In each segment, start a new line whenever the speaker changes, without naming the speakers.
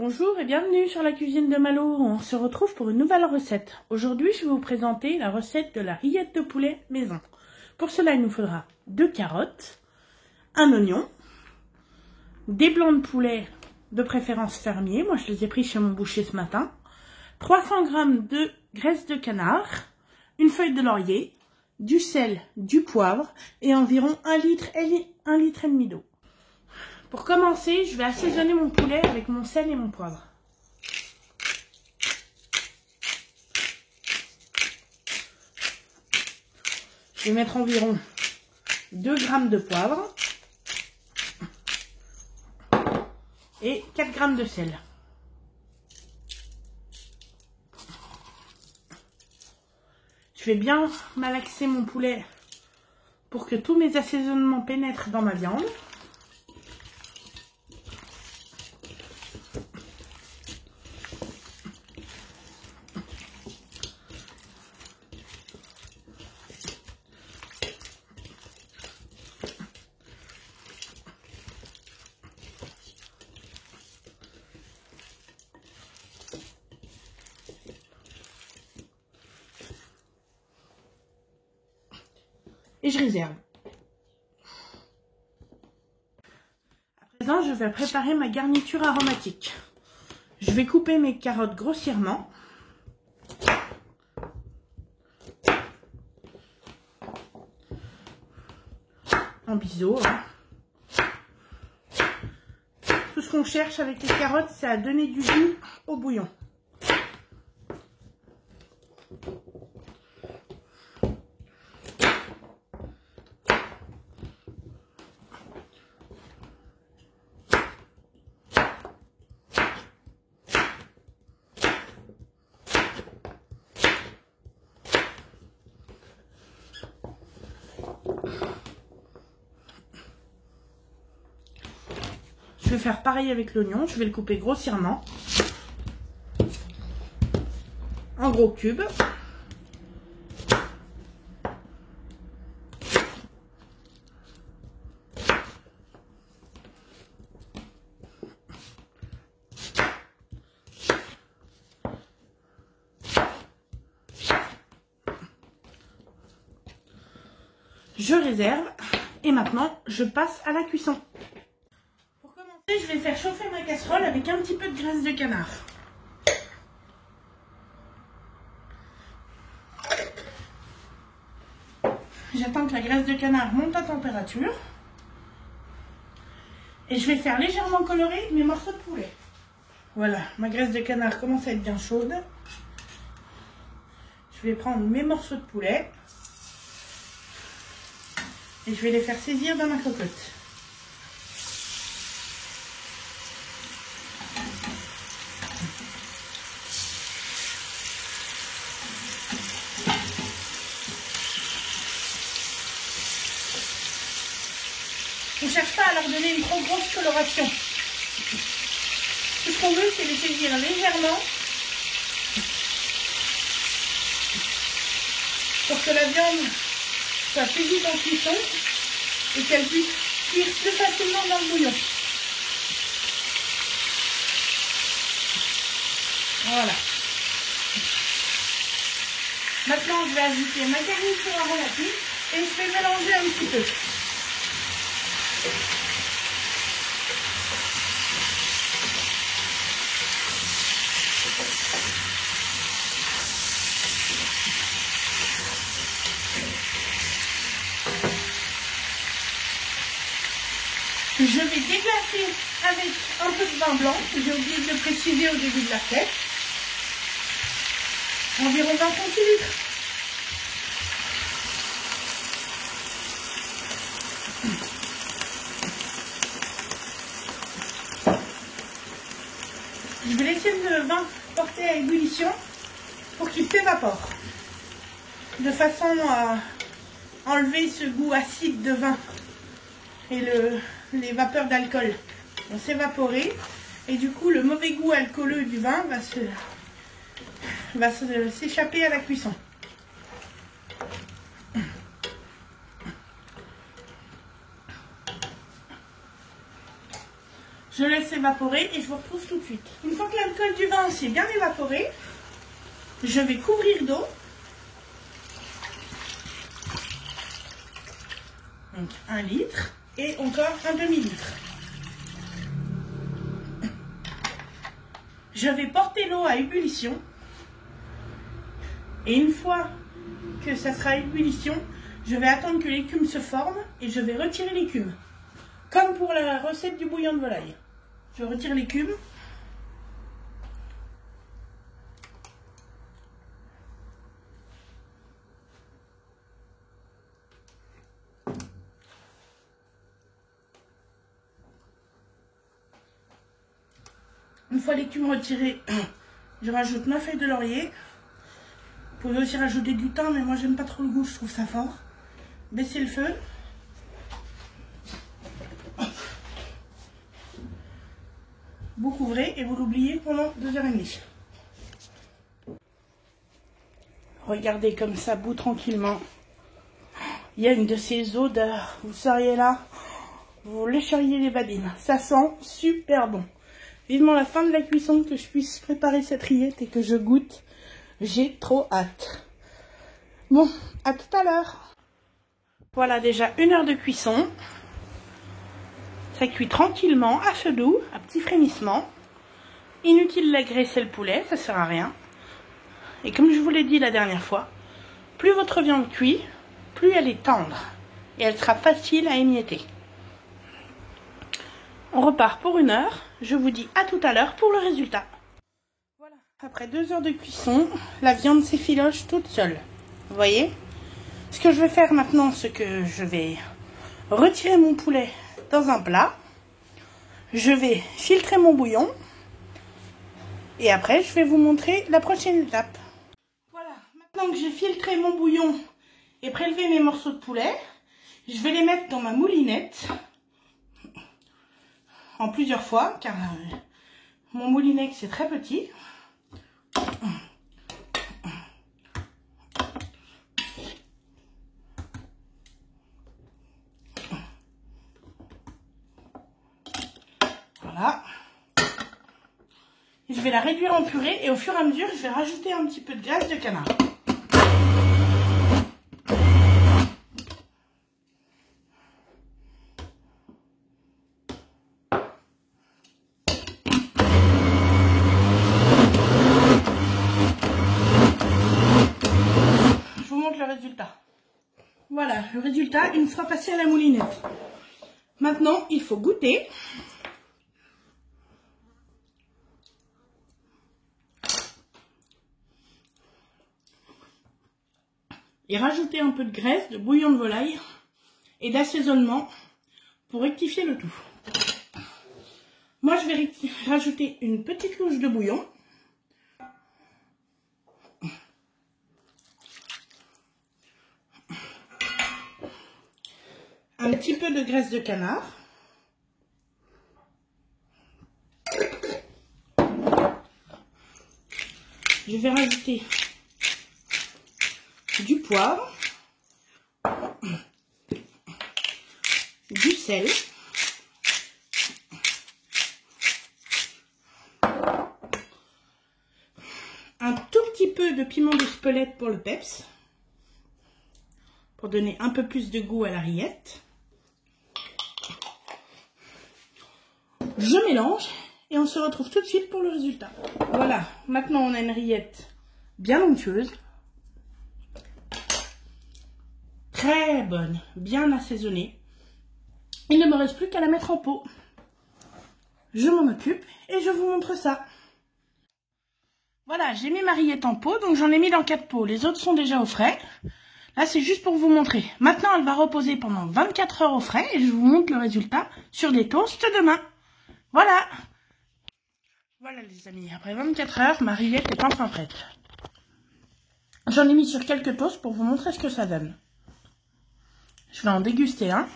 Bonjour et bienvenue sur la cuisine de Malo. On se retrouve pour une nouvelle recette. Aujourd'hui, je vais vous présenter la recette de la rillette de poulet maison. Pour cela, il nous faudra 2 carottes, un oignon, des blancs de poulet de préférence fermier. Moi, je les ai pris chez mon boucher ce matin. 300 g de graisse de canard, une feuille de laurier, du sel, du poivre et environ 1 litre et demi d'eau. Pour commencer, je vais assaisonner mon poulet avec mon sel et mon poivre. Je vais mettre environ 2 g de poivre et 4 g de sel. Je vais bien malaxer mon poulet pour que tous mes assaisonnements pénètrent dans ma viande. Et je réserve. À présent, je vais préparer ma garniture aromatique. Je vais couper mes carottes grossièrement. En biseau. Tout ce qu'on cherche avec les carottes, c'est à donner du goût au bouillon. Je vais faire pareil avec l'oignon, je vais le couper grossièrement, en gros cubes. Je réserve et maintenant je passe à la cuisson. Pour commencer, je vais faire chauffer ma casserole avec un petit peu de graisse de canard. J'attends que la graisse de canard monte à température. Et je vais faire légèrement colorer mes morceaux de poulet. Voilà, ma graisse de canard commence à être bien chaude. Je vais prendre mes morceaux de poulet. Et je vais les faire saisir dans ma cocotte. On ne cherche pas à leur donner une trop grosse coloration. Tout ce qu'on veut, c'est les saisir légèrement pour que la viande soit plus vite en cuisson et qu'elle puisse cuire plus facilement dans le bouillon. Voilà. Maintenant, je vais ajouter ma garniture aromatique et je vais mélanger un petit peu. Je vais déglacer avec un peu de vin blanc, j'ai oublié de le préciser au début de la recette, environ 20 centilitres. Je vais laisser le vin porter à ébullition pour qu'il s'évapore, de façon à enlever ce goût acide de vin et les vapeurs d'alcool vont s'évaporer et du coup le mauvais goût alcooleux du vin va s'échapper à la cuisson. Je laisse évaporer et je vous retrouve tout de suite. Une fois que l'alcool du vin s'est bien évaporé, je vais couvrir d'eau. Donc 1 litre et encore un demi-litre. Je vais porter l'eau à ébullition. Et une fois que ça sera à ébullition, je vais attendre que l'écume se forme et je vais retirer l'écume. Comme pour la recette du bouillon de volaille. Je retire l'écume. Une fois l'écume retirée, je rajoute ma feuille de laurier. Vous pouvez aussi rajouter du thym, mais moi j'aime pas trop le goût, je trouve ça fort. Baissez le feu. Vous couvrez et vous l'oubliez pendant 2h30. Regardez comme ça bout tranquillement. Il y a une de ces odeurs. Vous seriez là, vous lécheriez les badines. Ça sent super bon. Vivement la fin de la cuisson, que je puisse préparer cette rillette et que je goûte. J'ai trop hâte. Bon, à tout à l'heure. Voilà déjà 1 heure de cuisson. Ça cuit tranquillement, à feu doux, à petit frémissement. Inutile d'agresser le poulet, ça sert à rien. Et comme je vous l'ai dit la dernière fois, plus votre viande cuit, plus elle est tendre. Et elle sera facile à émietter. On repart pour 1 heure. Je vous dis à tout à l'heure pour le résultat. Voilà, après 2 heures de cuisson, la viande s'effiloche toute seule. Vous voyez? Ce que je vais faire maintenant, c'est que je vais retirer mon poulet dans un plat. Je vais filtrer mon bouillon. Et après, je vais vous montrer la prochaine étape. Voilà, maintenant que j'ai filtré mon bouillon et prélevé mes morceaux de poulet, je vais les mettre dans ma moulinette. En plusieurs fois, car mon moulinet c'est très petit. Voilà. Je vais la réduire en purée et au fur et à mesure, je vais rajouter un petit peu de graisse de canard. Je vous montre le résultat. Voilà, le résultat une fois passé à la moulinette. Maintenant, il faut goûter. Et rajouter un peu de graisse, de bouillon de volaille et d'assaisonnement pour rectifier le tout. Moi, je vais rajouter une petite louche de bouillon. Un petit peu de graisse de canard. Je vais rajouter du poivre, du sel, un tout petit peu de piment d'Espelette pour le peps, pour donner un peu plus de goût à la rillette. Je mélange et on se retrouve tout de suite pour le résultat. Voilà, maintenant on a une rillette bien onctueuse, très bonne, bien assaisonnée. Il ne me reste plus qu'à la mettre en pot. Je m'en occupe et je vous montre ça. Voilà, j'ai mis ma rillette en pot, donc j'en ai mis dans 4 pots. Les autres sont déjà au frais. Là, c'est juste pour vous montrer. Maintenant, elle va reposer pendant 24 heures au frais et je vous montre le résultat sur des toasts demain. Voilà. Voilà les amis, après 24 heures, ma rillette est enfin prête. J'en ai mis sur quelques toasts pour vous montrer ce que ça donne. Je vais en déguster un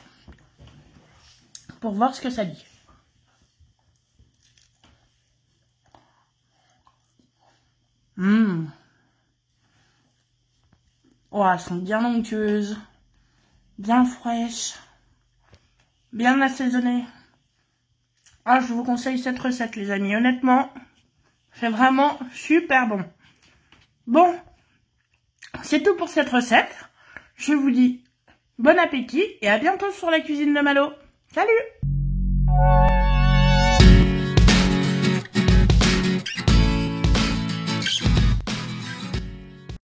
pour voir ce que ça dit. Oh, elles sont bien onctueuses, bien fraîches, bien assaisonnées. Ah, je vous conseille cette recette, les amis. Honnêtement, c'est vraiment super bon. Bon, c'est tout pour cette recette. Je vous dis bon appétit et à bientôt sur la cuisine de Malo. Salut!